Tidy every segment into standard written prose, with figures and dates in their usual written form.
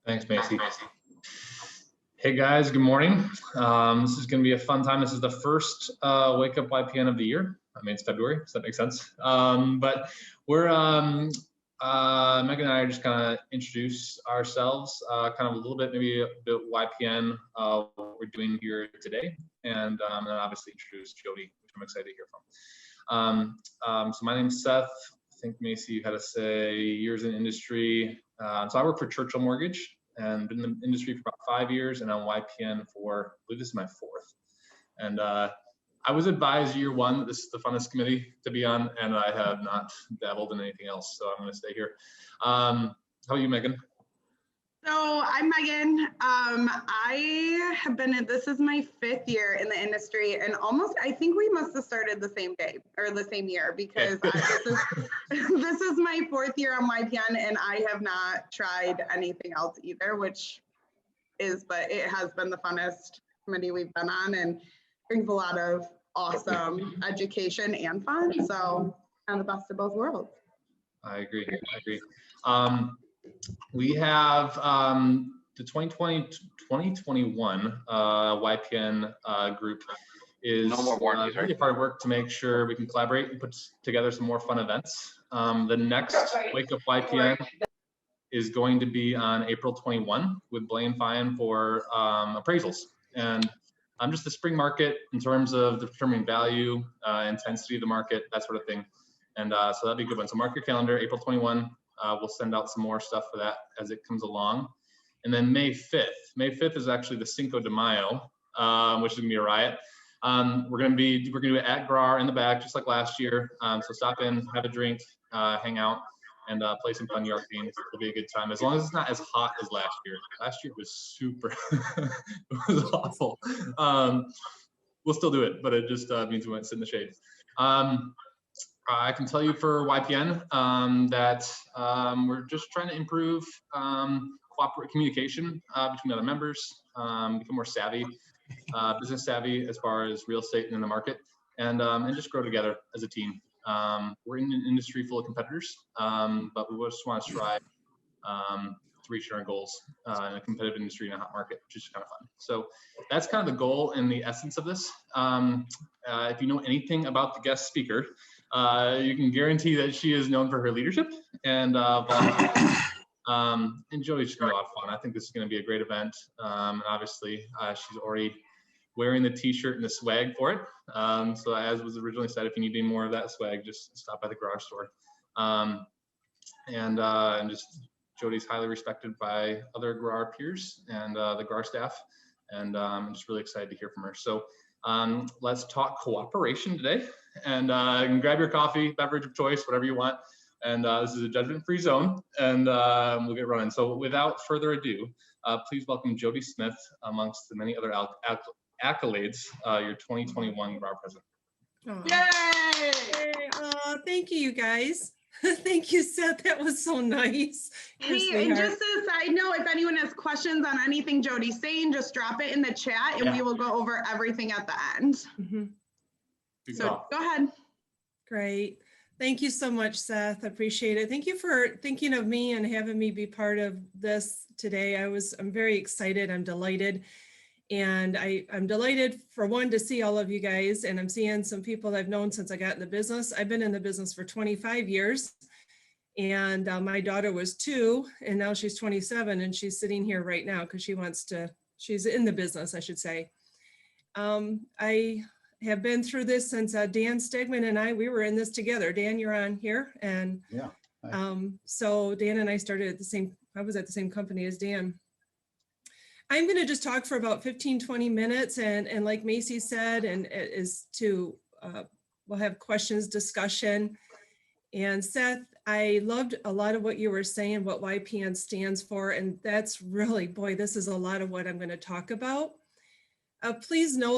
Thanks, Macy. Hey guys, good morning. This is going to be a fun time. This is the first Wake Up YPN of the year. I mean, it's February, does that make sense? But we're, Megan and I are just kind of introduce ourselves, kind of a little bit, maybe a bit YPN, what we're doing here today, and then obviously introduce Jodi, which I'm excited to hear from. So my name's Seth. I think Macy had to say years in industry. So I work for Churchill Mortgage and been in the industry for about 5 years, and on YPN for, I believe this is my 4th. And I was advised year one that this is the funnest committee to be on, and I have not dabbled in anything else, so I'm going to stay here. How are you, Megan? So I'm Megan. I have been this is my 5th year in the industry, and I think we must have started the same day or the same year, because this is my 4th year on YPN, and I have not tried anything else either, but it has been the funnest committee we've been on, and brings a lot of awesome education and fun. So kind of the best of both worlds. I agree. We have the 2020-2021 YPN group is really hard work to make sure we can collaborate and put together some more fun events. The next Wake Up YPN is going to be on April 21 with Blaine Fine for appraisals. And just the spring market in terms of determining value, intensity of the market, that sort of thing. And so that'd be a good one. So mark your calendar, April 21. We'll send out some more stuff for that as it comes along. And then May 5th. May 5th is actually the Cinco de Mayo, which is gonna be a riot. We're gonna do it at GRAR in the back, just like last year. So stop in, have a drink, hang out, and play some fun yard games. It'll be a good time, as long as it's not as hot as last year. Last year was super, it was awful. We'll still do it, but it just means we won't sit in the shade. I can tell you for YPN that we're just trying to improve communication between other members, become more savvy, business savvy as far as real estate in the market, and just grow together as a team. We're in an industry full of competitors, but we just want to strive to reach our goals in a competitive industry in a hot market, which is kind of fun. So that's kind of the goal and the essence of this. If you know anything about the guest speaker, you can guarantee that she is known for her leadership and Jodi's just gonna be a lot of fun. I think this is gonna be a great event. And obviously she's already wearing the t-shirt and the swag for it. So as was originally said, if you need any more of that swag, just stop by the garage store. And just Jodi's highly respected by other GRAR peers and the GRAR staff. And I'm just really excited to hear from her. So let's talk cooperation today, and you can grab your coffee, beverage of choice, whatever you want. And this is a judgment-free zone, and we'll get running. So without further ado, please welcome Jodi Smith, amongst the many other accolades, your 2021 GRAR president. Yay! Thank you, you guys. Thank you, Seth. That was so nice. Hey, and just a side note, if anyone has questions on anything Jodi's saying, just drop it in the chat, and we will go over everything at the end. So go ahead. Great. Thank you so much, Seth. I appreciate it. Thank you for thinking of me and having me be part of this today. I'm very excited. I'm delighted. And I'm delighted, for one, to see all of you guys, and I'm seeing some people I've known since I got in the business. I've been in the business for 25 years, and my daughter was 2, and now she's 27, and she's sitting here right now because she's in the business, I should say. I have been through this since Dan Stegman and we were in this together. Dan, you're on here, and yeah. So Dan and I started I was at the same company as Dan. I'm going to just talk for about 15-20 minutes, and like Macy said, and we'll have questions, discussion. And Seth, I loved a lot of what you were saying, what YPN stands for, and that's really, boy, this is a lot of what I'm going to talk about. Please know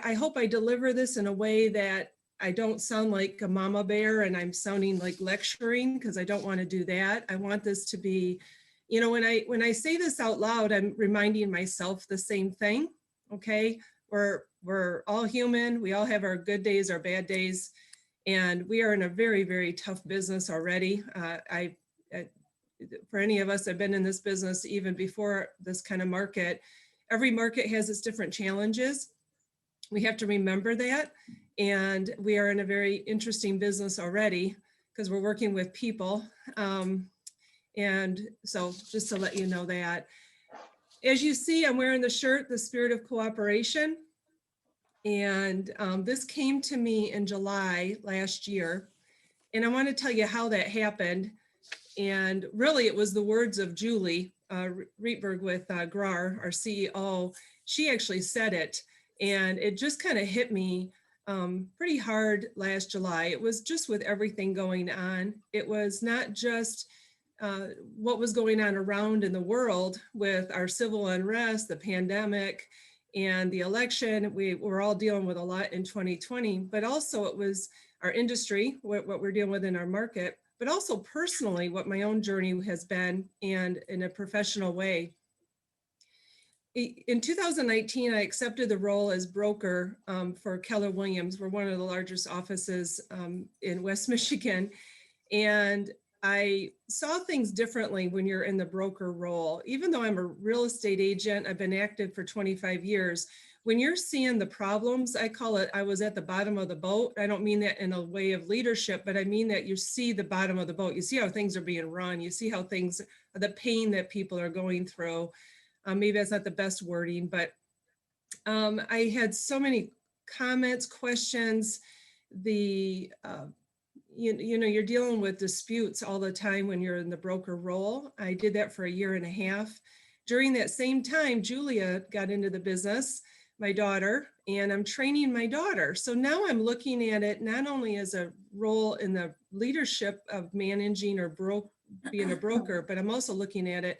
I hope I deliver this in a way that I don't sound like a mama bear and I'm sounding like lecturing, because I don't want to do that. I want this to be, you know, when I say this out loud, I'm reminding myself the same thing. Okay, we're all human. We all have our good days, our bad days, and we are in a very, very tough business already. for any of us that have been in this business even before this kind of market, every market has its different challenges. We have to remember that. And we are in a very interesting business already because we're working with people. And so just to let you know that. As you see, I'm wearing the shirt, The Spirit of Cooperation. And this came to me in July last year. And I want to tell you how that happened. And really, it was the words of Julie Rietberg with GRAR, our CEO. She actually said it. And it just kind of hit me pretty hard last July. It was just with everything going on. It was not just what was going on around in the world with our civil unrest, the pandemic, and the election. We were all dealing with a lot in 2020, but also it was our industry, what we're dealing with in our market, but also personally, what my own journey has been, and in a professional way. In 2019, I accepted the role as broker for Keller Williams. We're one of the largest offices in West Michigan. And I saw things differently when you're in the broker role. Even though I'm a real estate agent, I've been active for 25 years. When you're seeing the problems, I call it, I was at the bottom of the boat. I don't mean that in a way of leadership, but I mean that you see the bottom of the boat. You see how things are being run. You see how things, the pain that people are going through. Maybe that's not the best wording, but I had so many comments, questions. You know, you're dealing with disputes all the time when you're in the broker role. I did that for 1.5 years. During that same time, Julia got into the business, my daughter, and I'm training my daughter. So now I'm looking at it not only as a role in the leadership of managing or being a broker, but I'm also looking at it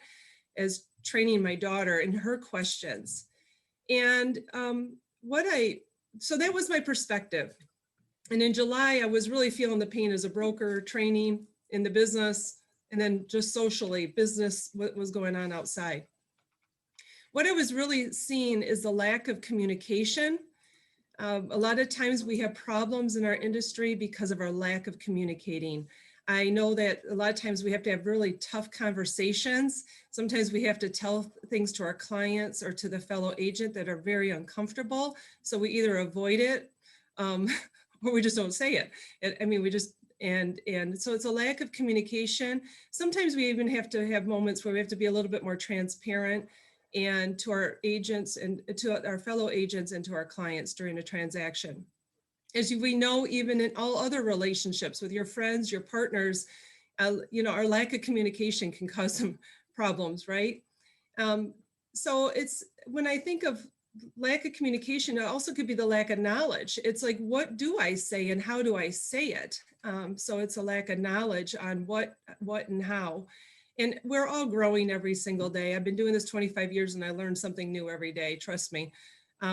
as training my daughter in her questions. And so that was my perspective. And in July, I was really feeling the pain as a broker, training in the business, and then just socially, business, what was going on outside. What I was really seeing is the lack of communication. A lot of times we have problems in our industry because of our lack of communicating. I know that a lot of times we have to have really tough conversations. Sometimes we have to tell things to our clients or to the fellow agent that are very uncomfortable. So we either avoid it or we just don't say it. I mean, we just, and so it's a lack of communication. Sometimes we even have to have moments where we have to be a little bit more transparent and to our agents and to our fellow agents and to our clients during a transaction. As we know, even in all other relationships with your friends, your partners, you know, our lack of communication can cause some problems, right? So it's, when I think of lack of communication, it also could be the lack of knowledge. It's like, what do I say and how do I say it? So it's a lack of knowledge on what and how. And we're all growing every single day. I've been doing this 25 years and I learn something new every day, trust me.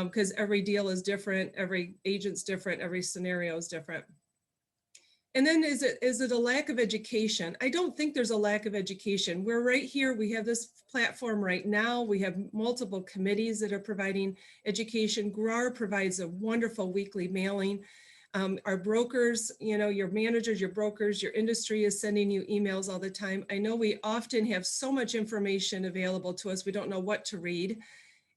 Because every deal is different, every agent's different, every scenario is different. And then is it a lack of education? I don't think there's a lack of education. We're right here, we have this platform right now. We have multiple committees that are providing education. GRAR provides a wonderful weekly mailing. Our brokers, you know, your managers, your brokers, your industry is sending you emails all the time. I know we often have so much information available to us, we don't know what to read.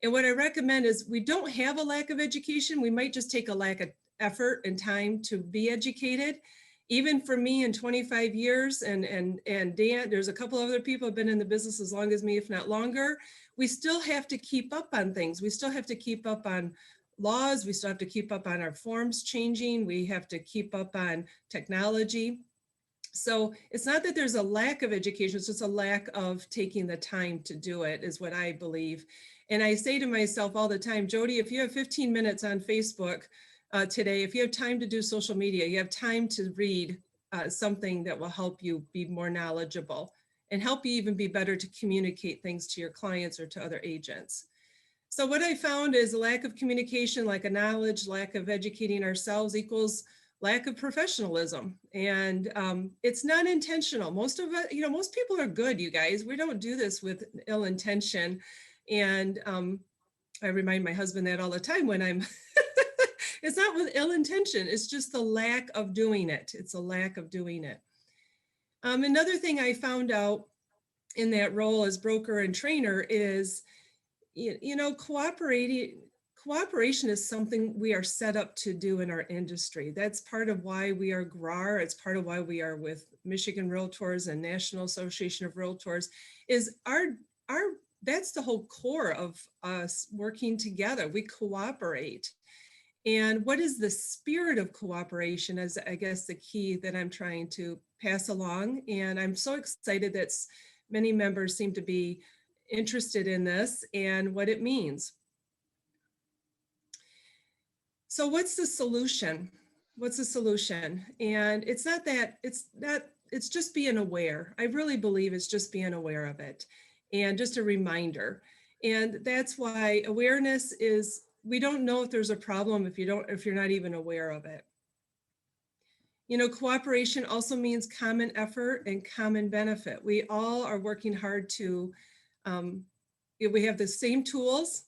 And what I recommend is we don't have a lack of education. We might just take a lack of effort and time to be educated. Even for me in 25 years and Dan, there's a couple other people who have been in the business as long as me, if not longer. We still have to keep up on things. We still have to keep up on laws. We still have to keep up on our forms changing. We have to keep up on technology. So it's not that there's a lack of education, it's just a lack of taking the time to do it is what I believe. And I say to myself all the time, Jodi, if you have 15 minutes on Facebook today, if you have time to do social media, you have time to read something that will help you be more knowledgeable and help you even be better to communicate things to your clients or to other agents. So what I found is a lack of communication, lack of knowledge, lack of educating ourselves equals lack of professionalism. And it's not intentional. Most of it, you know, most people are good, you guys. We don't do this with ill intention. And I remind my husband that all the time when I'm, it's not with ill intention, it's just the lack of doing it. It's a lack of doing it. Another thing I found out in that role as broker and trainer is, cooperation is something we are set up to do in our industry. That's part of why we are GRAR. It's part of why we are with Michigan Realtors and National Association of Realtors, is that's the whole core of us working together. We cooperate. And what is the spirit of cooperation is, I guess, the key that I'm trying to pass along. And I'm so excited that many members seem to be interested in this and what it means. So what's the solution? What's the solution? And it's just being aware. I really believe it's just being aware of it and just a reminder. And that's why awareness is, we don't know if there's a problem if you're not even aware of it. Cooperation also means common effort and common benefit. We all are working hard to, we have the same tools,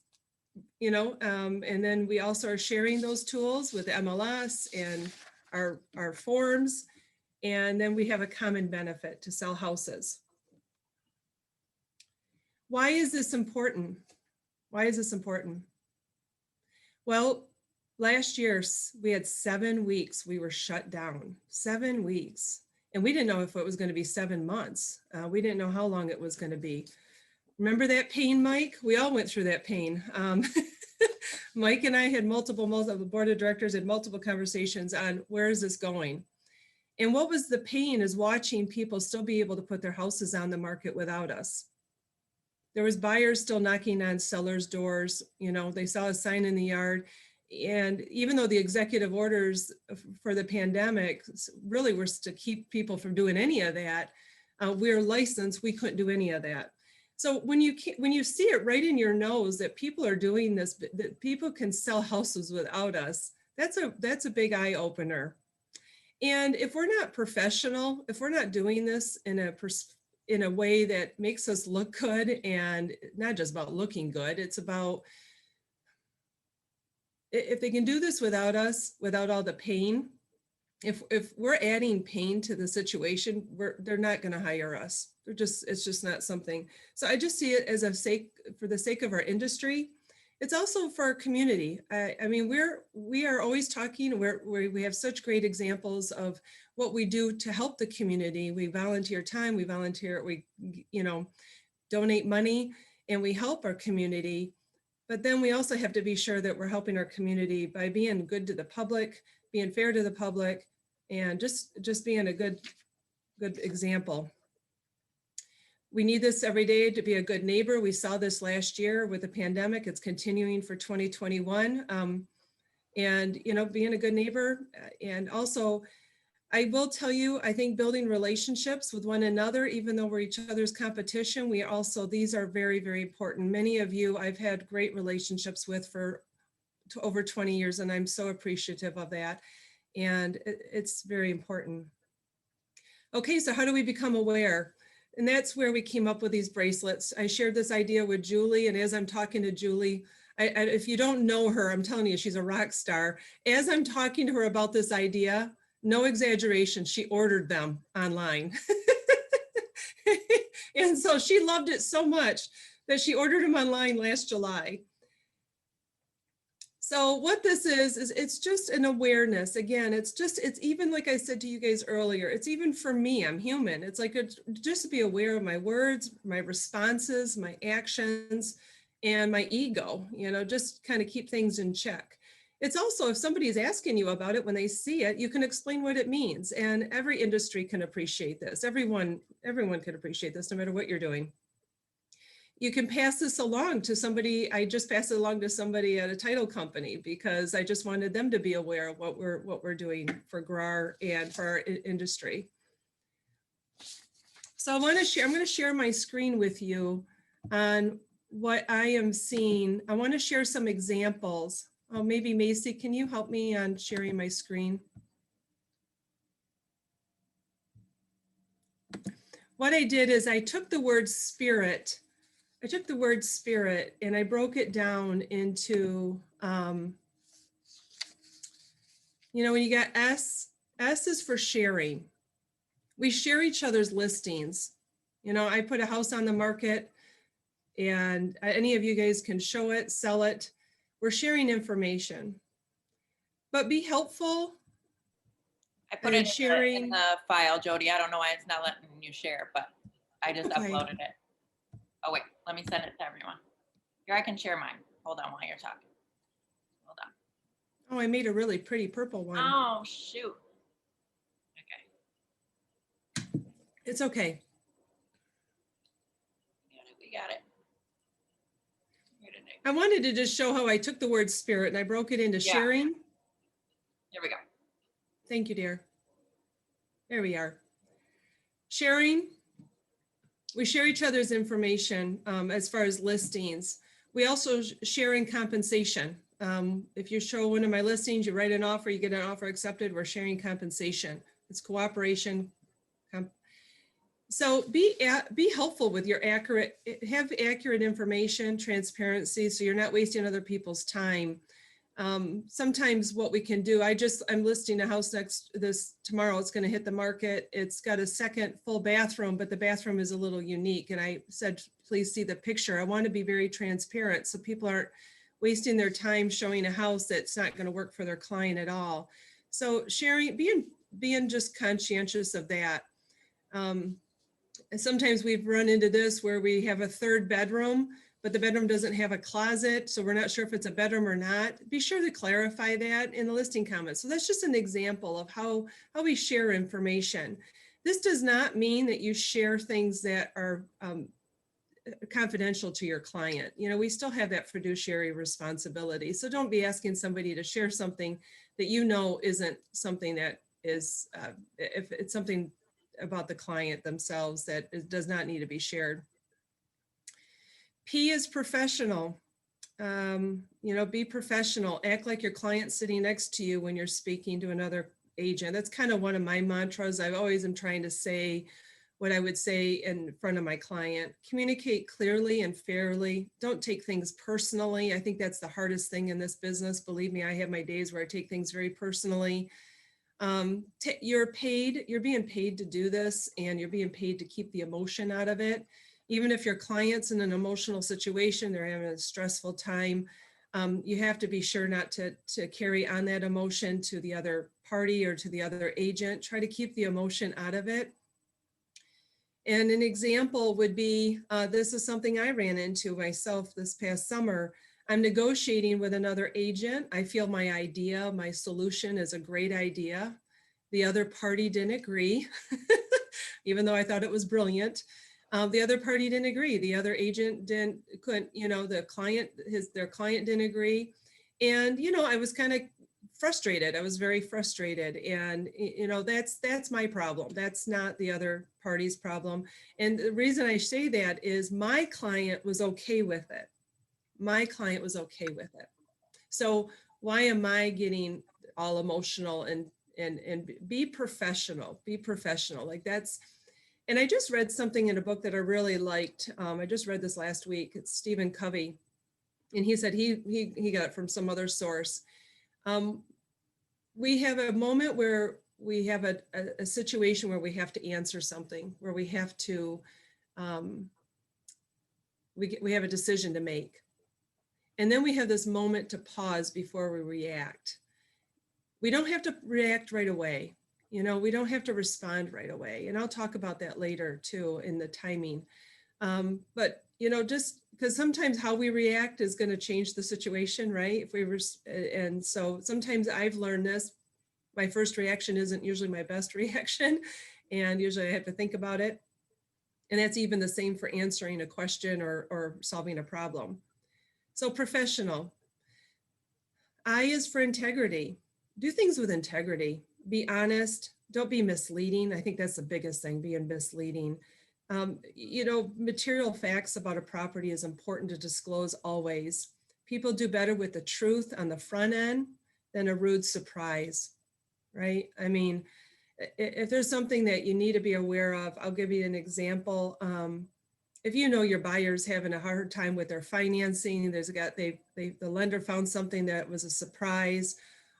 and then we also are sharing those tools with MLS and our forms. And then we have a common benefit to sell houses. Why is this important? Why is this important? Well, last year we had 7 weeks we were shut down, 7 weeks. And we didn't know if it was going to be 7 months. We didn't know how long it was going to be. Remember that pain, Mike? We all went through that pain. Mike and I had multiple the board of directors had multiple conversations on where is this going? And what was the pain is watching people still be able to put their houses on the market without us. There was buyers still knocking on sellers' doors. They saw a sign in the yard. And even though the executive orders for the pandemic really were to keep people from doing any of that, we're licensed, we couldn't do any of that. So when you see it right in your nose that people are doing this, that people can sell houses without us, that's a big eye opener. And if we're not professional, if we're not doing this in a way that makes us look good, and not just about looking good, it's about, if they can do this without us, without all the pain, if we're adding pain to the situation, they're not going to hire us. It's just not something. So I just see it as for the sake of our industry. It's also for our community. I mean, we are always talking. We have such great examples of what we do to help the community. We volunteer time. We donate money, and we help our community. But then we also have to be sure that we're helping our community by being good to the public, being fair to the public, and just being a good example. We need this every day to be a good neighbor. We saw this last year with the pandemic. It's continuing for 2021. And, being a good neighbor. And also, I will tell you, I think building relationships with one another, even though we're each other's competition, these are very, very important. Many of you I've had great relationships with for over 20 years, and I'm so appreciative of that. And it's very important. Okay, so how do we become aware? And that's where we came up with these bracelets. I shared this idea with Julie, and as I'm talking to Julie, if you don't know her, I'm telling you, she's a rock star. As I'm talking to her about this idea, no exaggeration, she ordered them online. And so she loved it so much that she ordered them online last July. So what this is it's just an awareness. Again, it's even like I said to you guys earlier, it's even for me, I'm human. It's like just to be aware of my words, my responses, my actions, and my ego, just kind of keep things in check. It's also, if somebody's asking you about it, when they see it, you can explain what it means. And every industry can appreciate this. Everyone can appreciate this, no matter what you're doing. You can pass this along to somebody. I just passed it along to somebody at a title company because I just wanted them to be aware of what we're doing for GRAR and for our industry. So I'm going to share my screen with you on what I am seeing. I want to share some examples. Oh, maybe Macy, can you help me on sharing my screen? What I did is I took the word spirit. And I broke it down into, when you got S is for sharing. We share each other's listings. You know, I put a house on the market and any of you guys can show it, sell it. We're sharing information, but be helpful. I put it in the file, Jodi. I don't know why it's not letting you share, but I just uploaded it. Oh wait, let me send it to everyone. Here, I can share mine. Hold on while you're talking. Hold on. Oh, I made a really pretty purple one. Oh, shoot. Okay. It's okay. We got it. I wanted to just show how I took the word spirit and I broke it into sharing. Here we go. Thank you, dear. There we are. Sharing. We share each other's information as far as listings. We also share in compensation. If you show one of my listings, you write an offer, you get an offer accepted, we're sharing compensation. It's cooperation. So be helpful with your have accurate information, transparency, so you're not wasting other people's time. Sometimes what we can do, I'm listing a house tomorrow, it's gonna hit the market. It's got a second full bathroom, but the bathroom is a little unique. And I said, please see the picture. I want to be very transparent so people aren't wasting their time showing a house that's not gonna work for their client at all. So sharing, being just conscientious of that. And sometimes we've run into this where we have a third bedroom, but the bedroom doesn't have a closet, so we're not sure if it's a bedroom or not. Be sure to clarify that in the listing comments. So that's just an example of how we share information. This does not mean that you share things that are confidential to your client. You know, we still have that fiduciary responsibility. So don't be asking somebody to share something that you know isn't something that is, if it's something about the client themselves that does not need to be shared. P is professional. You know, be professional. Act like your client's sitting next to you when you're speaking to another agent. That's kind of one of my mantras. I always am trying to say what I would say in front of my client. Communicate clearly and fairly. Don't take things personally. I think that's the hardest thing in this business. Believe me, I have my days where I take things very personally. You're being paid to do this, and you're being paid to keep the emotion out of it. Even if your client's in an emotional situation, they're having a stressful time, you have to be sure not to carry on that emotion to the other party or to the other agent. Try to keep the emotion out of it. And an example would be, this is something I ran into myself this past summer. I'm negotiating with another agent. I feel my idea, my solution is a great idea. The other party didn't agree, even though I thought it was brilliant. The other party didn't agree. The other agent couldn't, you know, their client didn't agree. And, you know, I was kind of frustrated. I was very frustrated. And, you know, that's my problem. That's not the other party's problem. And the reason I say that is my client was okay with it. My client was okay with it. So why am I getting all emotional and be professional, like that's, and I just read something in a book that I really liked. I just read this last week. It's Stephen Covey. And he said he got it from some other source. We have a moment where we have a situation where we have to answer something, where we have to, we have a decision to make. And then we have this moment to pause before we react. We don't have to react right away. You know, we don't have to respond right away. And I'll talk about that later too in the timing. But, you know, just because sometimes how we react is going to change the situation, right? If we were, and so sometimes I've learned this. My first reaction isn't usually my best reaction. And usually I have to think about it. And that's even the same for answering a question or solving a problem. So professional. I is for integrity. Do things with integrity. Be honest. Don't be misleading. I think that's the biggest thing, being misleading. You know, material facts about a property is important to disclose always. People do better with the truth on the front end than a rude surprise, right? I mean, if there's something that you need to be aware of, I'll give you an example. If you know your buyer's having a hard time with their financing, the lender found something that was a surprise,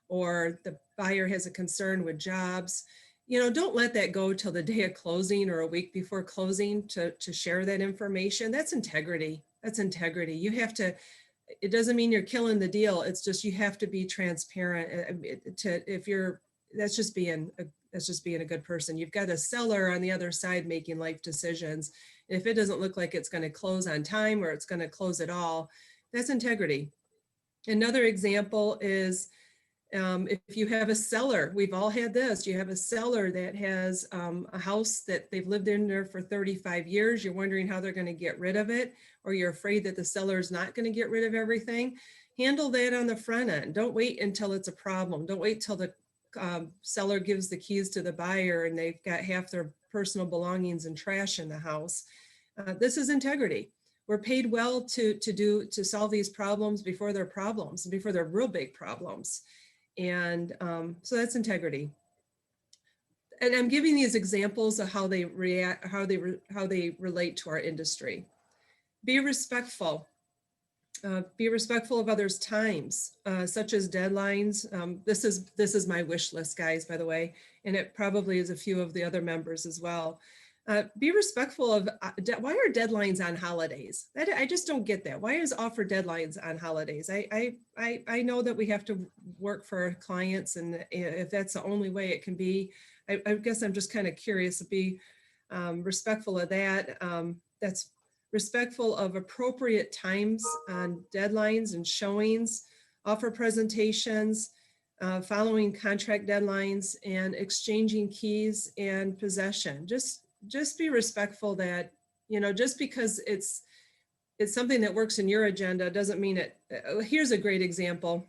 or the buyer has a concern with jobs, don't let that go till the day of closing or a week before closing to share that information. That's integrity. That's integrity. You have to, it doesn't mean you're killing the deal. It's just, you have to be transparent that's just being a good person. You've got a seller on the other side making life decisions. If it doesn't look like it's going to close on time or it's going to close at all, that's integrity. Another example is if you have a seller, we've all had this, you have a seller that has a house that they've lived in there for 35 years. You're wondering how they're going to get rid of it, or you're afraid that the seller is not going to get rid of everything. Handle that on the front end. Don't wait until it's a problem. Don't wait till the seller gives the keys to the buyer and they've got half their personal belongings and trash in the house. This is integrity. We're paid well to solve these problems before they're problems, before they're real big problems. And so that's integrity. And I'm giving these examples of how they react, how they relate to our industry. Be respectful. Be respectful of others' times, such as deadlines. This is my wish list, guys, by the way, and it probably is a few of the other members as well. Be respectful of, why are deadlines on holidays? I just don't get that. Why is offer deadlines on holidays? I know that we have to work for our clients, and if that's the only way it can be, I guess I'm just kind of curious to be respectful of that. That's respectful of appropriate times on deadlines and showings, offer presentations, following contract deadlines, and exchanging keys and possession. Just be respectful that, just because it's something that works in your agenda doesn't mean it. Here's a great example,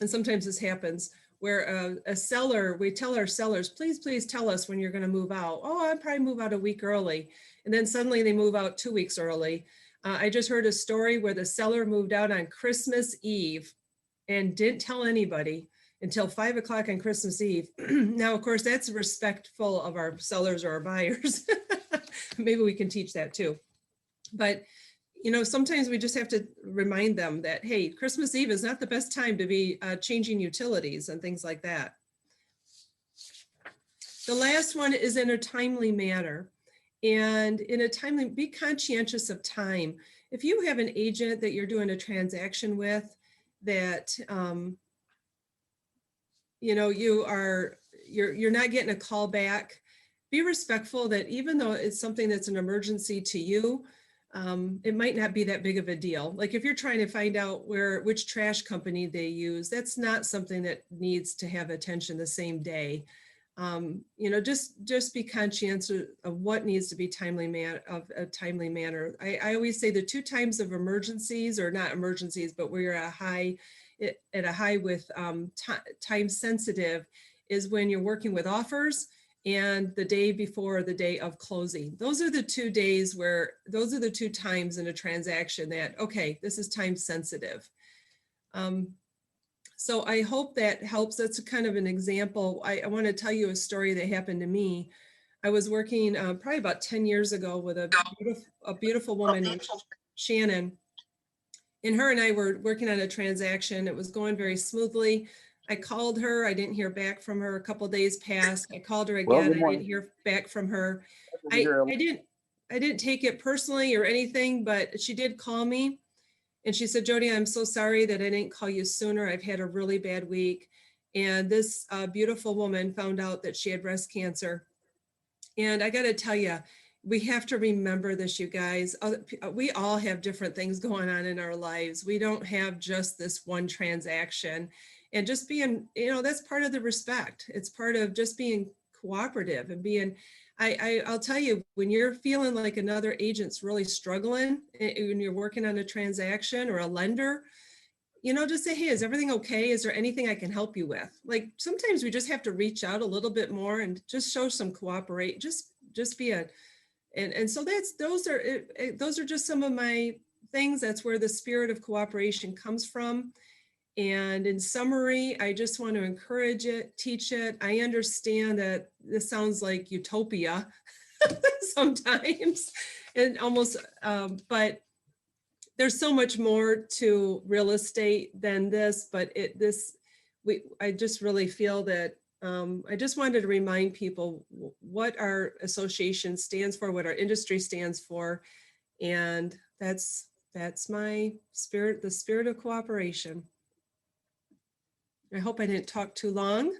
and sometimes this happens, where a seller, we tell our sellers, please tell us when you're going to move out. Oh, I'll probably move out a week early. And then suddenly they move out 2 weeks early. I just heard a story where the seller moved out on Christmas Eve and didn't tell anybody until 5 o'clock on Christmas Eve. Now, of course, that's respectful of our sellers or our buyers. Maybe we can teach that too. But, sometimes we just have to remind them that, hey, Christmas Eve is not the best time to be changing utilities and things like that. The last one is in a timely manner. And be conscientious of time. If you have an agent that you're doing a transaction with that, you're not getting a call back, be respectful that even though it's something that's an emergency to you, it might not be that big of a deal. Like if you're trying to find out which trash company they use, that's not something that needs to have attention the same day. Just be conscientious of what needs to be timely manner. I always say the 2 times of emergencies, or not emergencies, but we're at a high with time sensitive, is when you're working with offers and the day before the day of closing. Those are the 2 days those are the 2 times in a transaction that, okay, this is time sensitive. So I hope that helps. That's kind of an example. I want to tell you a story that happened to me. I was working probably about 10 years ago with a beautiful woman named Shannon. And her and I were working on a transaction. It was going very smoothly. I called her. I didn't hear back from her. A couple of days passed. I called her again. I didn't hear back from her. I didn't take it personally or anything, but she did call me. And she said, Jodi, I'm so sorry that I didn't call you sooner. I've had a really bad week. And this beautiful woman found out that she had breast cancer. And I got to tell you, we have to remember this, you guys. We all have different things going on in our lives. We don't have just this one transaction. And just being, that's part of the respect. It's part of just being cooperative and being, I'll tell you, when you're feeling like another agent's really struggling, when you're working on a transaction or a lender, just say, hey, is everything okay? Is there anything I can help you with? Like sometimes we just have to reach out a little bit more and just show some cooperate, just be and so those are just some of my things. That's where the spirit of cooperation comes from. And in summary, I just want to encourage it, teach it. I understand that this sounds like utopia sometimes and almost, but there's so much more to real estate than this, but I just really feel that I just wanted to remind people what our association stands for, what our industry stands for. And that's my spirit, the spirit of cooperation. I hope I didn't talk too long,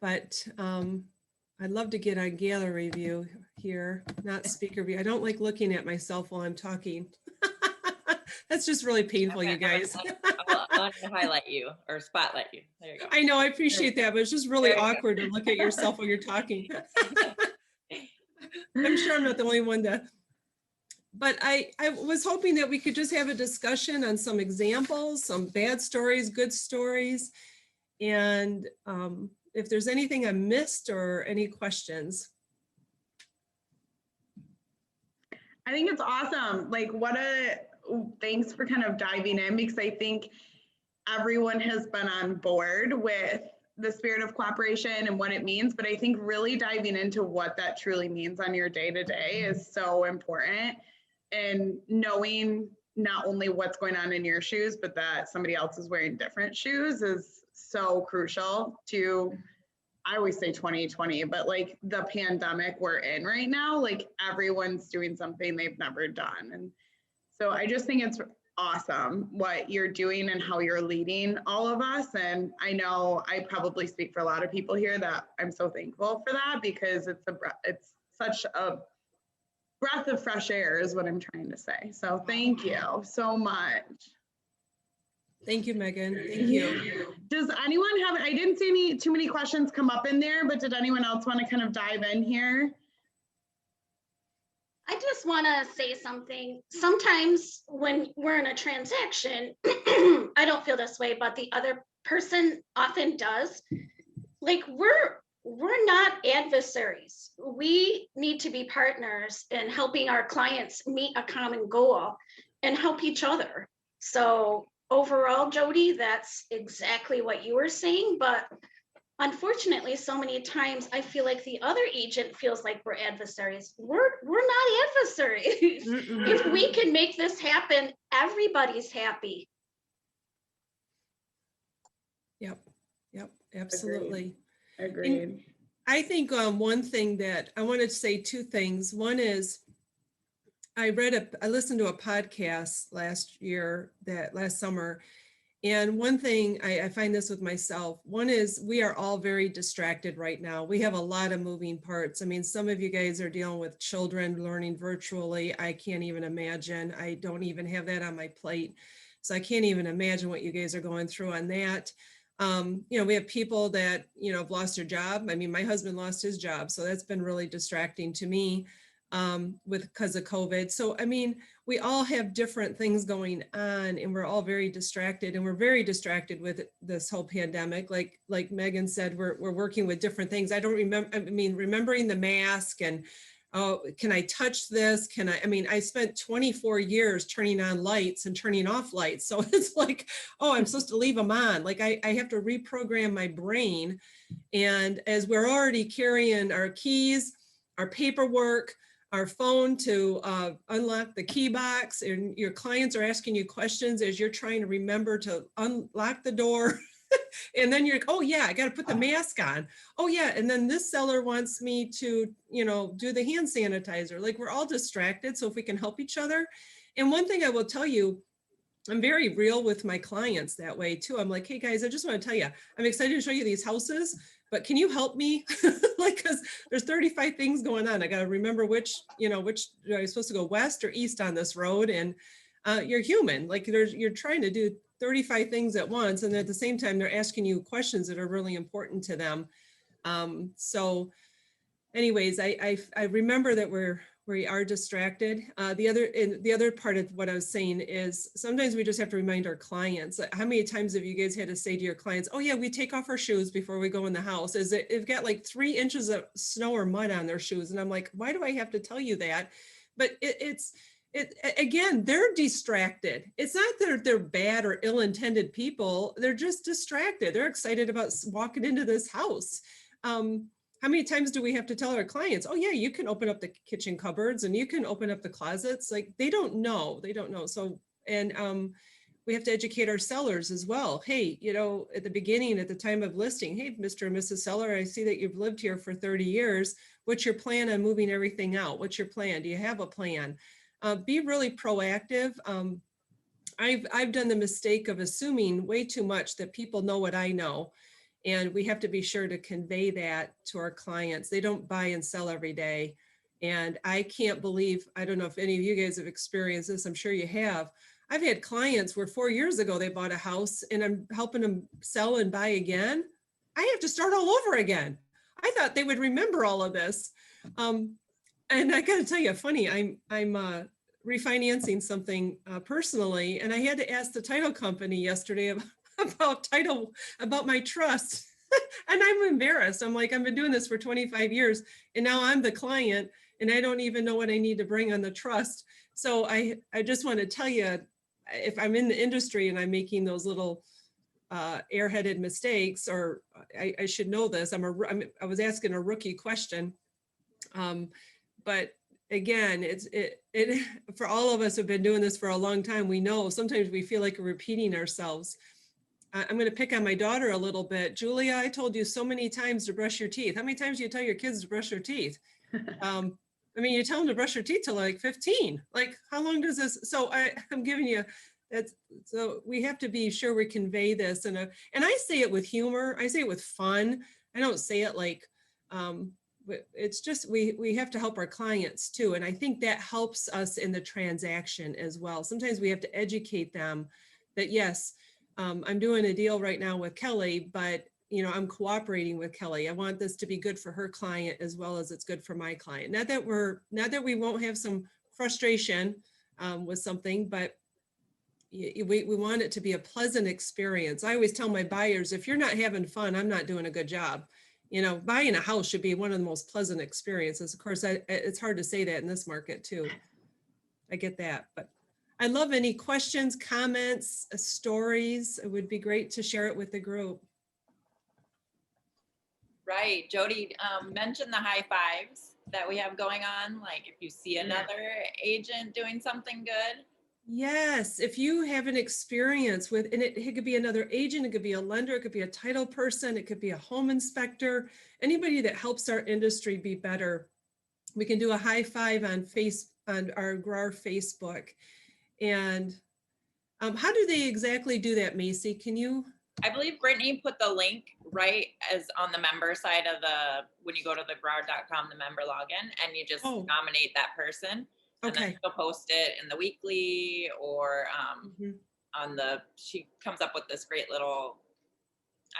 but I'd love to get on gallery view here, not speaker view. I don't like looking at myself while I'm talking. That's just really painful, okay, you guys. I'll highlight you or spotlight you. There you go. I know, I appreciate that, but it's just really awkward to look at yourself while you're talking. I'm sure I'm not the only one that, but I was hoping that we could just have a discussion on some examples, some bad stories, good stories, and if there's anything I missed or any questions. I think it's awesome. Like, thanks for kind of diving in, because I think everyone has been on board with the spirit of cooperation and what it means, but I think really diving into what that truly means on your day-to-day is so important. And knowing not only what's going on in your shoes, but that somebody else is wearing different shoes is so crucial to, I always say 2020, but like the pandemic we're in right now, like everyone's doing something they've never done. And so I just think it's awesome what you're doing and how you're leading all of us. And I know I probably speak for a lot of people here that I'm so thankful for that, because it's such a breath of fresh air is what I'm trying to say. So thank you so much. Thank you, Megan. Thank you. Does anyone have, I didn't see too many questions come up in there, but did anyone else want to kind of dive in here? I just want to say something. Sometimes when we're in a transaction, I don't feel this way, but the other person often does. Like, we're not adversaries. We need to be partners in helping our clients meet a common goal and help each other. So overall, Jodi, that's exactly what you were saying, but unfortunately, so many times I feel like the other agent feels like we're adversaries. We're not adversaries. If we can make this happen, everybody's happy. Yep, absolutely. Agreed. I think one thing that I wanted to say, two things. One is I listened to a podcast last summer. And one thing, I find this with myself, one is we are all very distracted right now. We have a lot of moving parts. I mean, some of you guys are dealing with children learning virtually. I can't even imagine. I don't even have that on my plate. So I can't even imagine what you guys are going through on that. We have people that, have lost their job. I mean, my husband lost his job, so that's been really distracting to me because of COVID. So, I mean, we all have different things going on, and we're all very distracted, and we're very distracted with this whole pandemic. Like Megan said, we're working with different things. I don't remember, remembering the mask and, oh, can I touch this? I spent 24 years turning on lights and turning off lights. So it's like, oh, I'm supposed to leave them on. Like I have to reprogram my brain. And as we're already carrying our keys, our paperwork, our phone to unlock the key box, and your clients are asking you questions as you're trying to remember to unlock the door. And then you're like, oh yeah, I got to put the mask on. Oh yeah. And then this seller wants me to, do the hand sanitizer. Like, we're all distracted. So if we can help each other. And one thing I will tell you, I'm very real with my clients that way too. I'm like, hey guys, I just want to tell you, I'm excited to show you these houses, but can you help me? Because there's 35 things going on. I got to remember which I'm supposed to go west or east on this road. And you're human. Like, you're trying to do 35 things at once. And at the same time, they're asking you questions that are really important to them. So anyways, I remember that we are distracted. The other part of what I was saying is sometimes we just have to remind our clients. How many times have you guys had to say to your clients, oh yeah, we take off our shoes before we go in the house? They've got like 3 inches of snow or mud on their shoes. And I'm like, why do I have to tell you that? But again, they're distracted. It's not that they're bad or ill-intended people. They're just distracted. They're excited about walking into this house. How many times do we have to tell our clients, oh yeah, you can open up the kitchen cupboards and you can open up the closets? Like, they don't know. So, and we have to educate our sellers as well. Hey, you know, at the beginning, at the time of listing, hey, Mr. and Mrs. Seller, I see that you've lived here for 30 years. What's your plan on moving everything out? What's your plan? Do you have a plan? Be really proactive. I've done the mistake of assuming way too much that people know what I know. And we have to be sure to convey that to our clients. They don't buy and sell every day. And I can't believe, I don't know if any of you guys have experienced this, I'm sure you have. I've had clients where 4 years ago they bought a house and I'm helping them sell and buy again. I have to start all over again. I thought they would remember all of this. And I gotta tell you, funny, I'm refinancing something personally, and I had to ask the title company yesterday about my trust. And I'm embarrassed. I'm like, I've been doing this for 25 years and now I'm the client and I don't even know what I need to bring on the trust. So I just want to tell you, if I'm in the industry and I'm making those little airheaded mistakes, or I should know this, I was asking a rookie question. But again, it for all of us who've been doing this for a long time, we know sometimes we feel like we're repeating ourselves. I'm going to pick on my daughter a little bit. Julia, I told you so many times to brush your teeth. How many times do you tell your kids to brush their teeth? I mean, you tell them to brush their teeth till like 15. Like, how long does this? So I'm giving you that. So we have to be sure we convey this. And I say it with humor. I say it with fun. I don't say it like, it's just, we have to help our clients too. And I think that helps us in the transaction as well. Sometimes we have to educate them that, yes, I'm doing a deal right now with Kelly, but you know, I'm cooperating with Kelly. I want this to be good for her client as well as it's good for my client. Not that we won't have some frustration with something, but we want it to be a pleasant experience. I always tell my buyers, if you're not having fun, I'm not doing a good job. You know, buying a house should be one of the most pleasant experiences. Of course, it's hard to say that in this market too. I get that, but I love any questions, comments, stories. It would be great to share it with the group. Right. Jodi mentioned the high fives that we have going on. Like if you see another agent doing something good. Yes. If you have an experience with, and it could be another agent, it could be a lender, it could be a title person, it could be a home inspector, anybody that helps our industry be better. We can do a high five on our GRAR Facebook. And how do they exactly do that, Macy? Can you? I believe Brittany put the link right as on the member side of when you go to the GRAR.com, the member login, and you just nominate that person. And then she'll post it in the weekly or she comes up with this great little,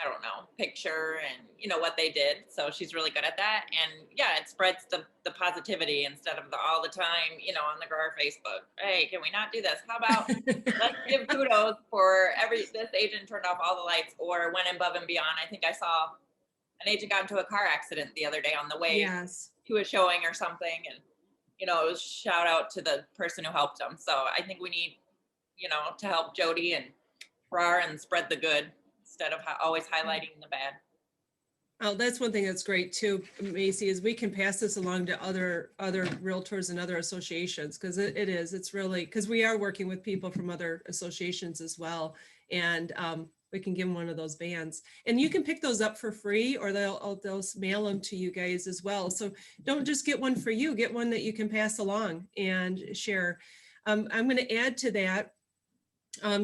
I don't know, picture and you know what they did. So she's really good at that. And yeah, it spreads the positivity instead of all the time, you know, on the GRAR Facebook. Hey, can we not do this? How about let's give kudos for this agent turned off all the lights or went above and beyond. I think I saw an agent got into a car accident the other day on the way to a showing or something. And, you know, it was shout out to the person who helped them. So I think we need, you know, to help Jodi and GRAR and spread the good instead of always highlighting the bad. Oh, that's one thing that's great too, Macy, is we can pass this along to other realtors and other associations because it's really, because we are working with people from other associations as well. And we can give them one of those bands. And you can pick those up for free or they'll mail them to you guys as well. So don't just get one for you, get one that you can pass along and share. I'm going to add to that.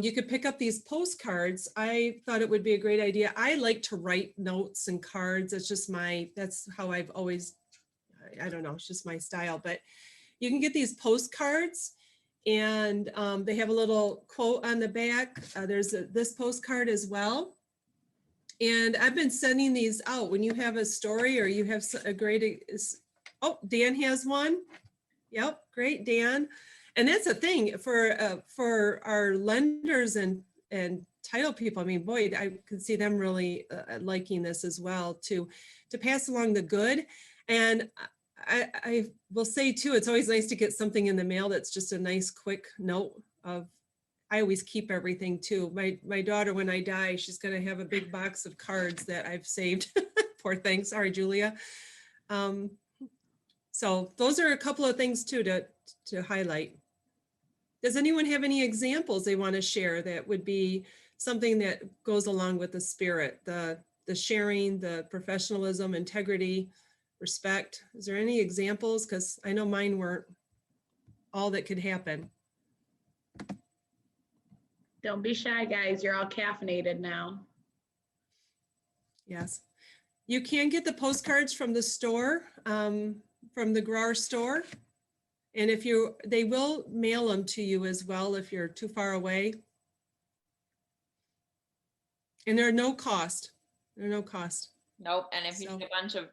You could pick up these postcards. I thought it would be a great idea. I like to write notes and cards. That's how I've always, I don't know, it's just my style, but you can get these postcards and they have a little quote on the back. There's this postcard as well. And I've been sending these out when you have a story or you have a great, Dan has one. Yep, great, Dan. And that's a thing for our lenders and title people. I mean, boy, I could see them really liking this as well to pass along the good. And I will say too, it's always nice to get something in the mail that's just a nice quick note of. I always keep everything too. My daughter, when I die, she's going to have a big box of cards that I've saved. Poor thing. Sorry, Julia. So those are a couple of things too to highlight. Does anyone have any examples they want to share that would be something that goes along with the spirit, the sharing, the professionalism, integrity, respect? Is there any examples? Because I know mine weren't all that could happen. Don't be shy, guys. You're all caffeinated now. Yes. You can get the postcards from the store, from the GRAR store. And if they will mail them to you as well if you're too far away. And they're no cost. They're no cost. Nope. And if you need a bunch of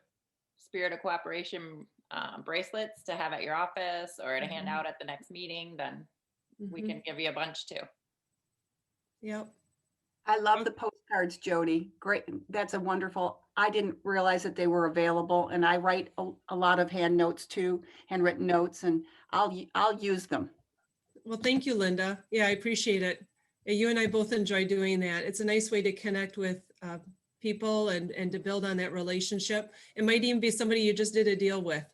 Spirit of Cooperation bracelets to have at your office or to hand out at the next meeting, then we can give you a bunch too. Yep. I love the postcards, Jodi. Great. That's a wonderful, I didn't realize that they were available, and I write a lot of handwritten notes, and I'll use them. Well, thank you, Linda. Yeah, I appreciate it. You and I both enjoy doing that. It's a nice way to connect with people and to build on that relationship. It might even be somebody you just did a deal with,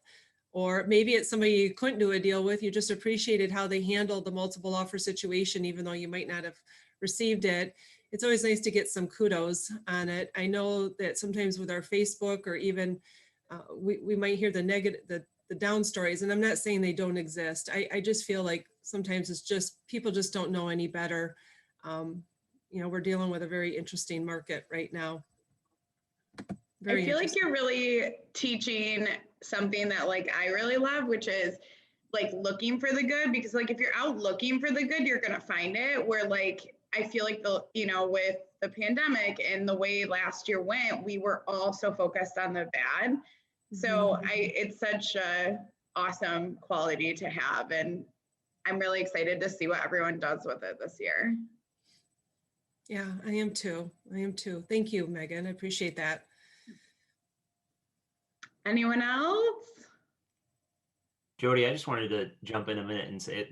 or maybe it's somebody you couldn't do a deal with. You just appreciated how they handled the multiple offer situation, even though you might not have received it. It's always nice to get some kudos on it. I know that sometimes with our Facebook or even we might hear the negative, the down stories, and I'm not saying they don't exist. I just feel like sometimes it's just people just don't know any better. You know, we're dealing with a very interesting market right now. I feel like you're really teaching something that like I really love, which is like looking for the good, because like if you're out looking for the good, you're gonna find it. Where like I feel like with the pandemic and the way last year went, we were all so focused on the bad. So it's such a awesome quality to have, and I'm really excited to see what everyone does with it this year. Yeah, I am too. Thank you, Megan. I appreciate that. Anyone else? Jodi, I just wanted to jump in a minute and say,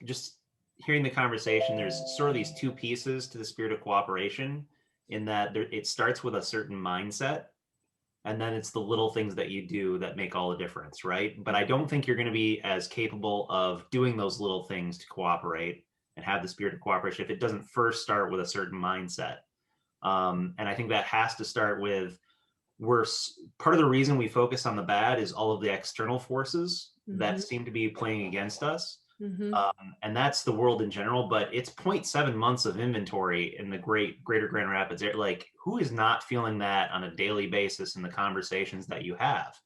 just hearing the conversation, there's sort of these two pieces to the Spirit of Cooperation, in that it starts with a certain mindset, and then it's the little things that you do that make all the difference, right? But I don't think you're going to be as capable of doing those little things to cooperate and have the Spirit of Cooperation if it doesn't first start with a certain mindset. And I think that has to start with, part of the reason we focus on the bad is all of the external forces that seem to be playing against us. And that's the world in general, but it's 0.7 months of inventory in the greater Grand Rapids. Like, who is not feeling that on a daily basis in the conversations that you have?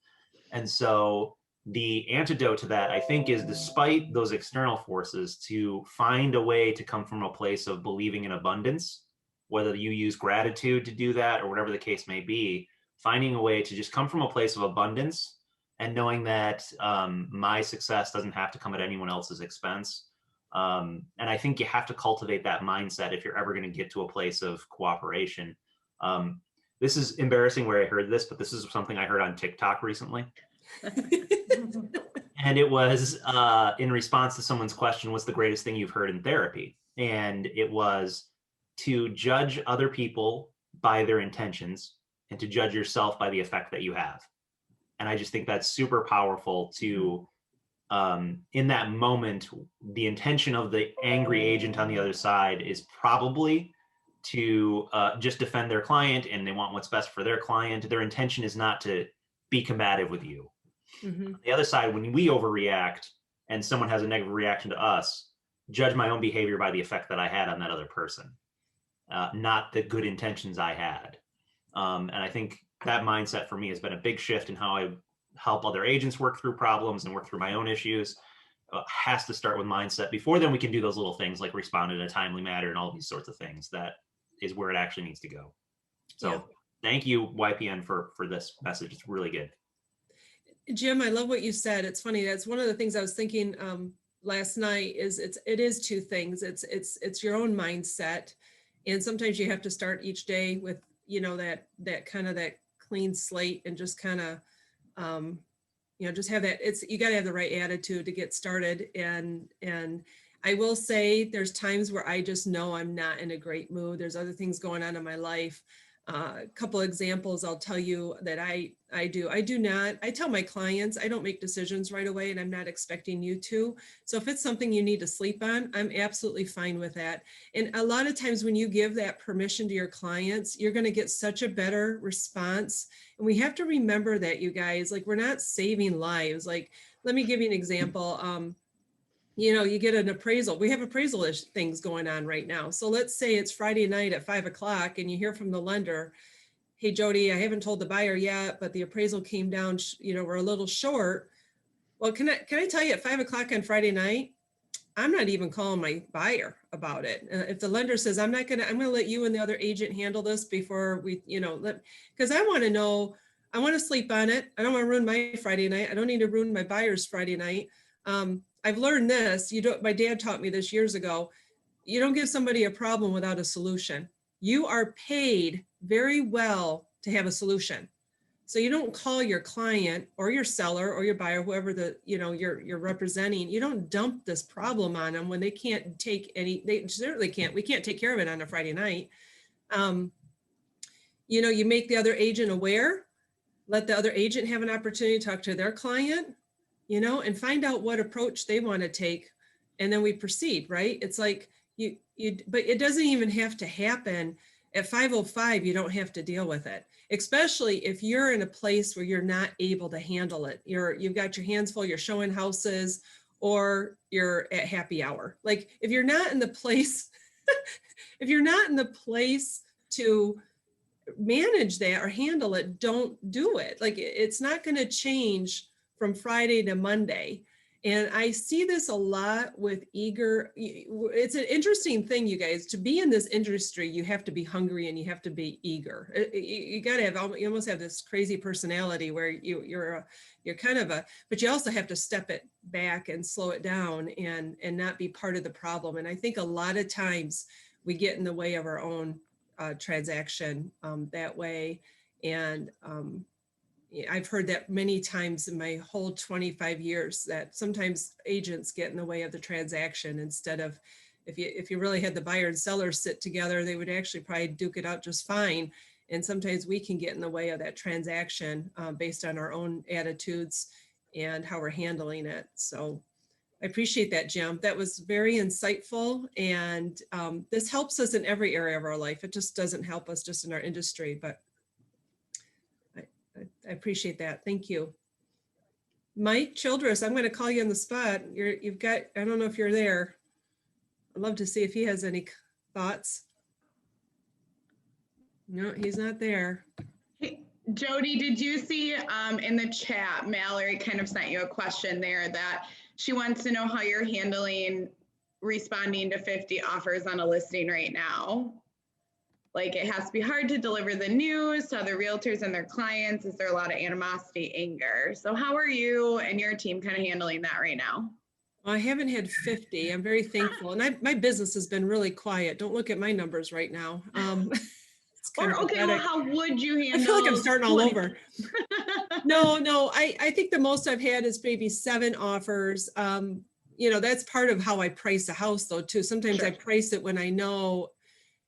And so the antidote to that, I think, is, despite those external forces, to find a way to come from a place of believing in abundance, whether you use gratitude to do that or whatever the case may be, finding a way to just come from a place of abundance and knowing that my success doesn't have to come at anyone else's expense. And I think you have to cultivate that mindset if you're ever going to get to a place of cooperation. This is embarrassing where I heard this, but this is something I heard on TikTok recently. And it was in response to someone's question, what's the greatest thing you've heard in therapy? And it was to judge other people by their intentions and to judge yourself by the effect that you have. And I just think that's super powerful to, in that moment, the intention of the angry agent on the other side is probably to just defend their client, and they want what's best for their client. Their intention is not to be combative with you. On the other side, when we overreact and someone has a negative reaction to us, judge my own behavior by the effect that I had on that other person, not the good intentions I had. And I think that mindset for me has been a big shift in how I help other agents work through problems and work through my own issues. Has to start with mindset. Before then, we can do those little things like respond in a timely manner and all these sorts of things. That is where it actually needs to go. So Thank you, YPN, for this message. It's really good. Jim, I love what you said. It's funny. That's one of the things I was thinking last night. It is two things. It's your own mindset, and sometimes you have to start each day with that kind of that clean slate and just kind of just have that. You got to have the right attitude to get started. And I will say there's times where I just know I'm not in a great mood. There's other things going on in my life. A couple examples I'll tell you that I do. I tell my clients, I don't make decisions right away, and I'm not expecting you to. So if it's something you need to sleep on, I'm absolutely fine with that. And a lot of times when you give that permission to your clients, you're going to get such a better response. And we have to remember that, you guys, like, we're not saving lives. Like, let me give you an example. You know, you get an appraisal. We have appraisal things going on right now. So let's say it's Friday night at 5 o'clock and you hear from the lender, hey, Jodi, I haven't told the buyer yet, but the appraisal came down, you know, we're a little short. Well, can I tell you, at 5 o'clock on Friday night, I'm not even calling my buyer about it. If the lender says, I'm going to let you and the other agent handle this before we, you know, because I want to know, I want to sleep on it. I don't want to ruin my Friday night. I don't need to ruin my buyer's Friday night. I've learned this. My dad taught me this years ago. You don't give somebody a problem without a solution. You are paid very well to have a solution. So you don't call your client or your seller or your buyer, whoever you're representing. You don't dump this problem on them when they can't take any. They certainly can't. We can't take care of it on a Friday night. You know, you make the other agent aware. Let the other agent have an opportunity to talk to their client, you know, and find out what approach they want to take. And then we proceed, right? It's like but it doesn't even have to happen at 5:05. You don't have to deal with it, especially if you're in a place where you're not able to handle it. You've got your hands full, you're showing houses, or you're at happy hour. Like, if you're not in the place, if you're not in the place to manage that or handle it, don't do it. Like, it's not going to change from Friday to Monday. And I see this a lot with it's an interesting thing, you guys. To be in this industry, you have to be hungry and you have to be eager. You got to have, you almost have this crazy personality where you're kind of but you also have to step it back and slow it down and not be part of the problem. And I think a lot of times we get in the way of our own transaction that way. And I've heard that many times in my whole 25 years, that sometimes agents get in the way of the transaction instead of, if you really had the buyer and seller sit together, they would actually probably duke it out just fine. And sometimes we can get in the way of that transaction based on our own attitudes and how we're handling it. So I appreciate that, Jim. That was very insightful. And this helps us in every area of our life. It just doesn't help us just in our industry, but I appreciate that. Thank you. Mike Childress, I'm going to call you on the spot. You've got, I don't know if you're there. I'd love to see if he has any thoughts. No, he's not there. Hey, Jodi, did you see in the chat, Mallory kind of sent you a question there that she wants to know how you're handling responding to 50 offers on a listing right now. Like, it has to be hard to deliver the news to other realtors and their clients. Is there a lot of animosity, anger? So how are you and your team kind of handling that right now? Well, I haven't had 50. I'm very thankful. And my business has been really quiet. Don't look at my numbers right now. It's kind of okay, well, how would you handle? I feel like I'm starting all over. No, I think the most I've had is maybe 7 offers. You know, that's part of how I price a house though, too. Sometimes I price it when I know,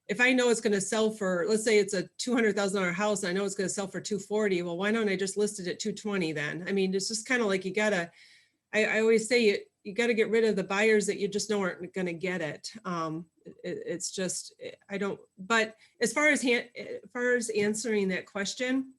if I know it's going to sell for, let's say it's a $200,000 house, and I know it's going to sell for $240,000. Well, why don't I just list it at $220,000 then? I mean, it's just kind of like, you gotta, I always say you got to get rid of the buyers that you just know aren't going to get it. It's just, but as far as answering that question,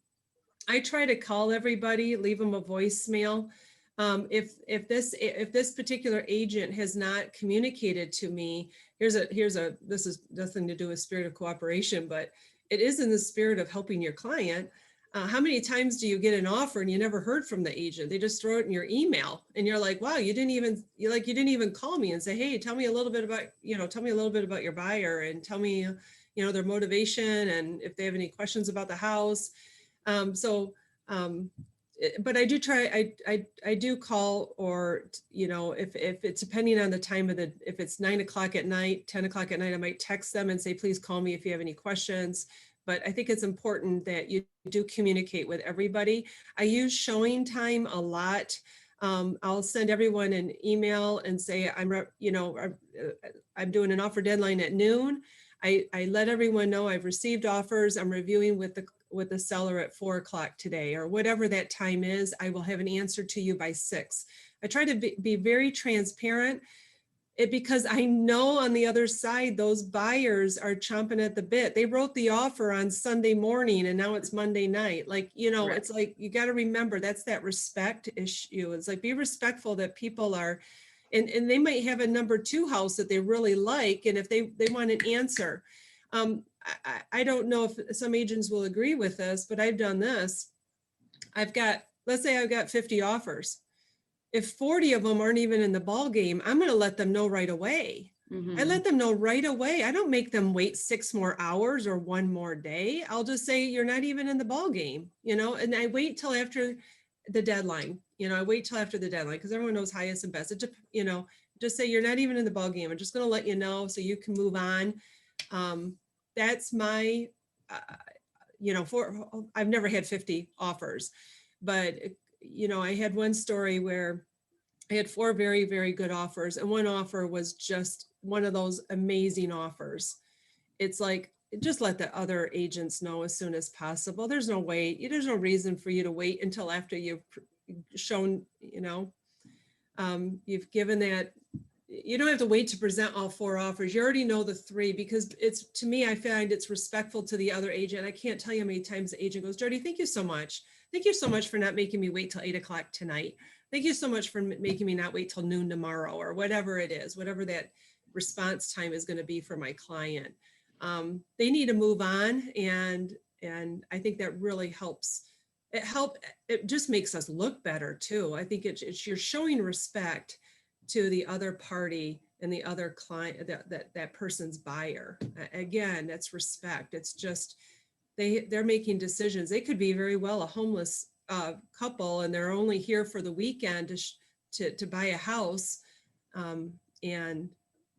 I try to call everybody, leave them a voicemail. If this particular agent has not communicated to me, this is nothing to do with spirit of cooperation, but it is in the spirit of helping your client. How many times do you get an offer and you never heard from the agent? They just throw it in your email and you're like, wow, you didn't even call me and say, hey, tell me a little bit about your buyer, and tell me, their motivation and if they have any questions about the house. But I do try, I do call, or, if it's depending on the time of if it's 9 o'clock at night, 10 o'clock at night, I might text them and say, please call me if you have any questions. But I think it's important that you do communicate with everybody. I use showing time a lot. I'll send everyone an email and say, I'm doing an offer deadline at noon. I let everyone know I've received offers. I'm reviewing with the seller at 4 o'clock today, or whatever that time is. I will have an answer to you by 6. I try to be very transparent, because I know on the other side, those buyers are chomping at the bit. They wrote the offer on Sunday morning and now it's Monday night. Like, you know, Right. It's like, you got to remember that's that respect issue. It's like, be respectful that people are, and they might have a number 2 house that they really like. And if they want an answer, I don't know if some agents will agree with this, but I've done this. Let's say I've got 50 offers. If 40 of them aren't even in the ball game, I'm going to let them know right away. I let them know right away. I don't make them wait 6 more hours or 1 more day. I'll just say, you're not even in the ball game, you know, and I wait till after the deadline. I wait till after the deadline because everyone knows highest and best. Just say you're not even in the ball game. I'm just going to let you know so you can move on. That's my, I've never had 50 offers, but I had one story where I had 4 very, very good offers. And one offer was just one of those amazing offers. It's like, just let the other agents know as soon as possible. There's no reason for you to wait until after you've shown, you've given that. You don't have to wait to present all 4 offers. You already know the 3, because to me, I find it's respectful to the other agent. I can't tell you how many times the agent goes, Jodi, thank you so much. Thank you so much for not making me wait till 8 o'clock tonight. Thank you so much for making me not wait till noon tomorrow, or whatever it is, whatever that response time is going to be for my client. They need to move on. And I think that really helps. It just makes us look better too. I think you're showing respect to the other party and the other client, that person's buyer. Again, that's respect. It's just, they're making decisions. They could be very well a homeless couple, and they're only here for the weekend to buy a house. And,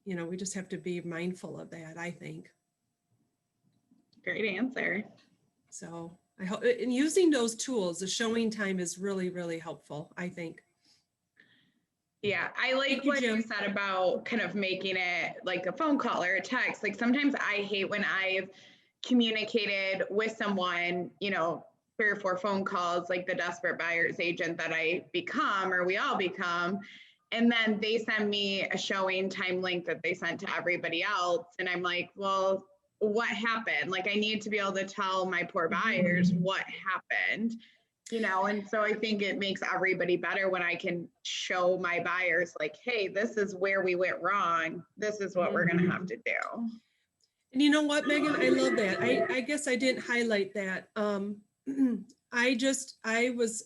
we just have to be mindful of that, I think. Great answer. So I hope, and using those tools, the showing time is really, really helpful, I think. Yeah, I like what you said about kind of making it like a phone call or a text. Like sometimes I hate when I've communicated with someone, 3 or 4 phone calls, like the desperate buyer's agent that I become, or we all become. And then they send me a showing time link that they sent to everybody else. And I'm like, well, what happened? Like I need to be able to tell my poor buyers what happened. And so I think it makes everybody better when I can show my buyers like, hey, this is where we went wrong. This is what we're going to have to do. And you know what, Megan, I love that. I guess I didn't highlight that. I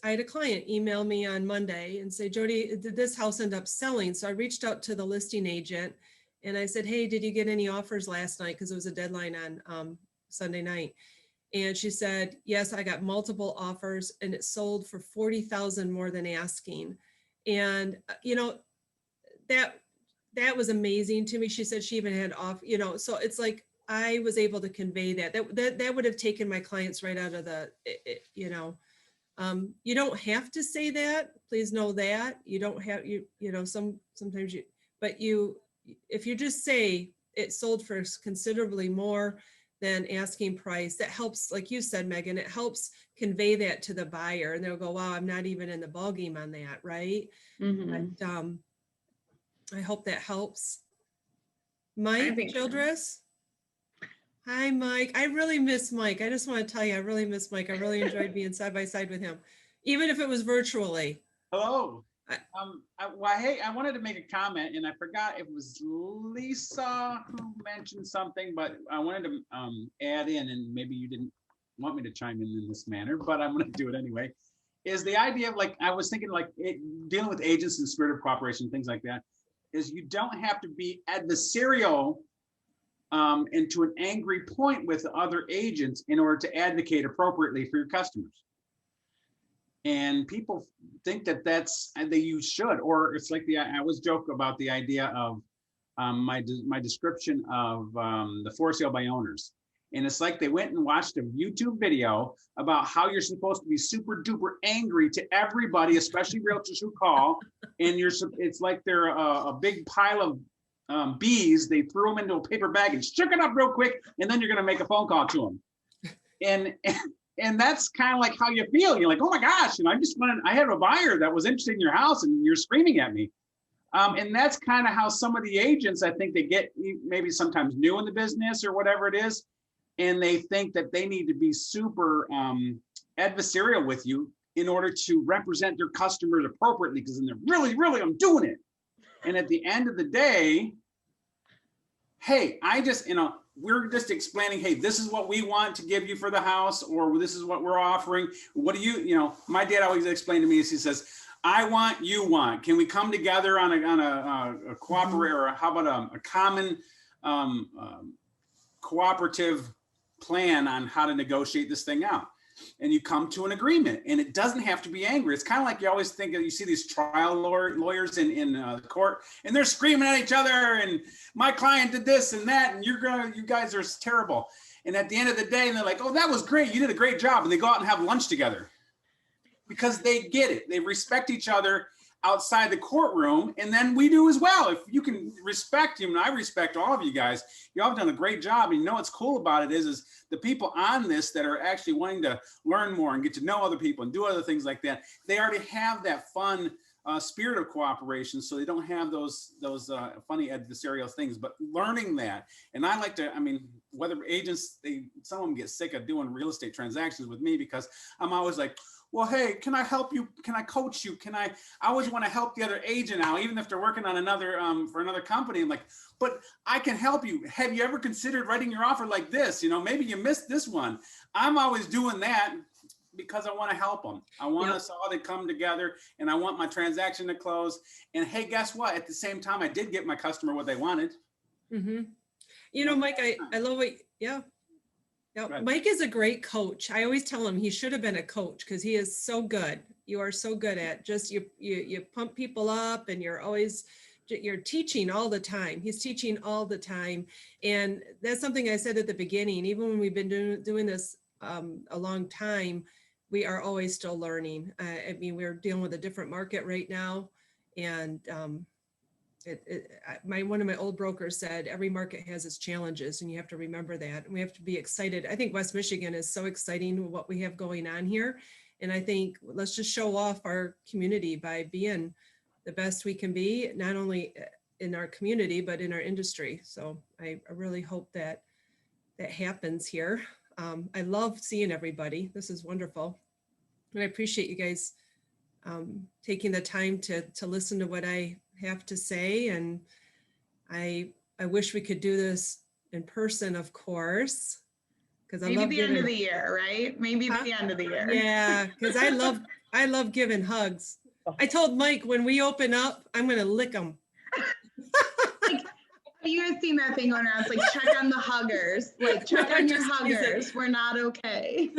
had a client email me on Monday and say, Jodi, did this house end up selling? So I reached out to the listing agent and I said, hey, did you get any offers last night? Because it was a deadline on Sunday night. And she said, yes, I got multiple offers and it sold for $40,000 more than asking. And, that was amazing to me. She said she even had so it's like, I was able to convey that would have taken my clients right out of you don't have to say that. Please know that you don't have, sometimes if you just say it sold for considerably more than asking price, that helps, like you said, Megan, it helps convey that to the buyer and they'll go, wow, I'm not even in the ballgame on that. Right. But, I hope that helps. Mike Childress. Hi, Mike. I really miss Mike. I just want to tell you, I really miss Mike. I really enjoyed being side by side with him, even if it was virtually. Hello. Hey, I wanted to make a comment, and I forgot it was Lisa who mentioned something, but I wanted to add in, and maybe you didn't want me to chime in this manner, but I'm going to do it anyway. Is the idea of I was thinking dealing with agents in the spirit of cooperation, things like that, is you don't have to be adversarial and to an angry point with other agents in order to advocate appropriately for your customers. And people think that you should, or it's like I always joke about the idea of my description of the for sale by owners. And it's like they went and watched a YouTube video about how you're supposed to be super duper angry to everybody, especially realtors who call. And it's like they're a big pile of bees, they threw them into a paper bag and shook it up real quick, and then you're going to make a phone call to them. And that's kind of like how you feel. You're like, oh my gosh, I had a buyer that was interested in your house and you're screaming at me. And that's kind of how some of the agents, I think they get maybe sometimes new in the business or whatever it is. And they think that they need to be super adversarial with you in order to represent their customers appropriately, because then they're really, I'm doing it. And at the end of the day, hey, we're just explaining, hey, this is what we want to give you for the house, or this is what we're offering. What do my dad always explained to me is he says, I want, you want. Can we come together on a cooperate, or how about a common cooperative plan on how to negotiate this thing out? And you come to an agreement, and it doesn't have to be angry. It's kind of like you always think you see these trial lawyers in the court, and they're screaming at each other, and my client did this and that, and you guys are terrible. And at the end of the day, and they're like, oh, that was great, you did a great job, and they go out and have lunch together because they get it. They respect each other outside the courtroom, and then we do as well. If you can respect him, and I respect all of you guys, you all have done a great job. And what's cool about it is the people on this that are actually wanting to learn more and get to know other people and do other things like that, they already have that fun spirit of cooperation, so they don't have those funny adversarial things, but learning that. And I like to, whether agents, some of them get sick of doing real estate transactions with me, because I'm always like, well, hey, can I help you? Can I coach you? I always want to help the other agent out, even if they're working on another, for another company. I'm like, but I can help you. Have you ever considered writing your offer like this? Maybe you missed this one. I'm always doing that because I want to help them. I want us all to come together, and I want my transaction to close. And hey, guess what? At the same time, I did get my customer what they wanted. Mm-hmm. Mike, I love what, yeah. Mike is a great coach. I always tell him he should have been a coach, because he is so good. You are so good at just, you pump people up, and you're teaching all the time. He's teaching all the time. And that's something I said at the beginning, even when we've been doing this a long time, we are always still learning. We're dealing with a different market right now. And one of my old brokers said, every market has its challenges, and you have to remember that. And we have to be excited. I think West Michigan is so exciting what we have going on here. And I think let's just show off our community by being the best we can be, not only in our community, but in our industry. So I really hope that happens here. I love seeing everybody. This is wonderful. And I appreciate you guys taking the time to listen to what I have to say. And I wish we could do this in person, of course, because I love the end of the year, right? Maybe the end of the year. Yeah, because I love giving hugs. I told Mike, when we open up, I'm going to lick him. You guys seen that thing going around? It's like, check on the huggers. Like, check on your huggers. We're not okay.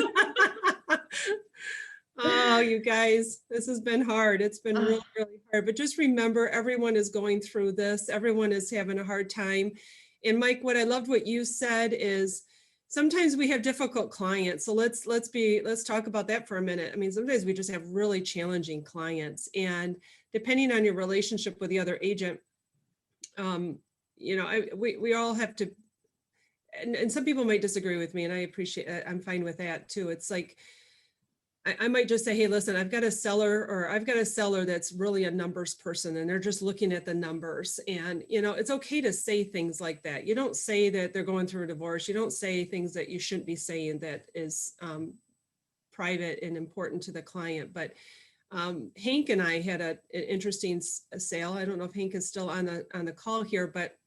Oh, you guys, this has been hard. It's been really, really hard. But just remember, everyone is going through this. Everyone is having a hard time. And Mike, what I loved what you said is sometimes we have difficult clients. So let's talk about that for a minute. Sometimes we just have really challenging clients. And depending on your relationship with the other agent, we all have to, and some people might disagree with me, and I appreciate it. I'm fine with that too. It's like, I might just say, hey, listen, I've got a seller that's really a numbers person, and they're just looking at the numbers. And, it's okay to say things like that. You don't say that they're going through a divorce. You don't say things that you shouldn't be saying that is private and important to the client. But Hank and I had an interesting sale. I don't know if Hank is still on the call here, but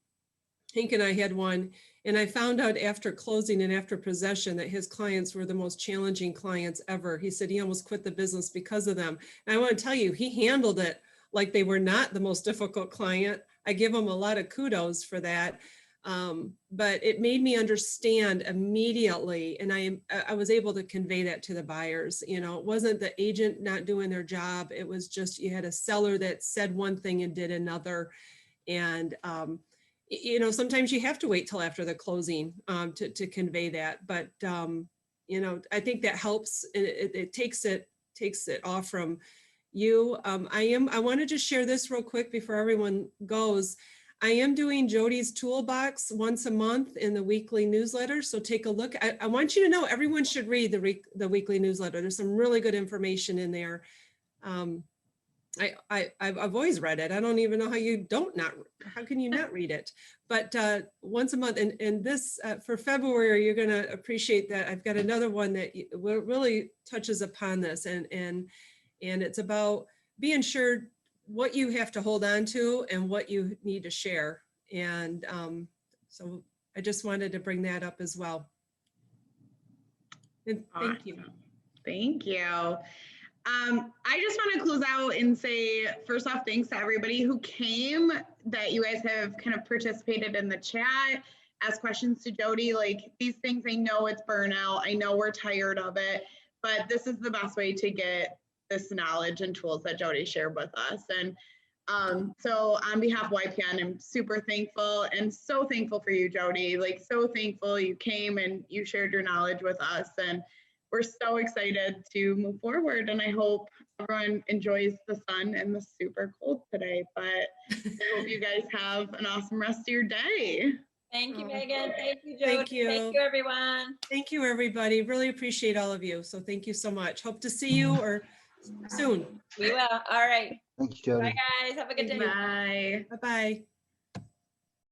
Hank and I had one, and I found out after closing and after possession that his clients were the most challenging clients ever. He said he almost quit the business because of them. And I want to tell you, he handled it like they were not the most difficult client. I give him a lot of kudos for that. But it made me understand immediately, and I was able to convey that to the buyers. It wasn't the agent not doing their job. It was just, you had a seller that said one thing and did another. And, sometimes you have to wait till after the closing to convey that. But, I think that helps. It takes it off from you. I want to just share this real quick before everyone goes. I am doing Jodi's Toolbox once a month in the weekly newsletter. So take a look. I want you to know everyone should read the weekly newsletter. There's some really good information in there. I've always read it. I don't even know how can you not read it? But once a month, and this for February, you're going to appreciate that. I've got another one that really touches upon this, and it's about being sure what you have to hold on to and what you need to share. And so I just wanted to bring that up as well. And thank you. Thank you. I just want to close out and say, first off, thanks to everybody who came, that you guys have kind of participated in the chat, asked questions to Jodi. Like, these things, I know it's burnout. I know we're tired of it, but this is the best way to get this knowledge and tools that Jodi shared with us. And so on behalf of YPN, I'm super thankful and so thankful for you, Jodi. Like, so thankful you came and you shared your knowledge with us. And we're so excited to move forward, and I hope everyone enjoys the sun and the super cold today, but I hope you guys have an awesome rest of your day. Thank you, Megan. Thank you, Jodi. Thank you. Thank you, everyone. Thank you, everybody. Really appreciate all of you. So thank you so much. Hope to see you or soon. We will. All right. Thank you, Jodi. Bye, guys. Have a good day. Bye. Bye-bye.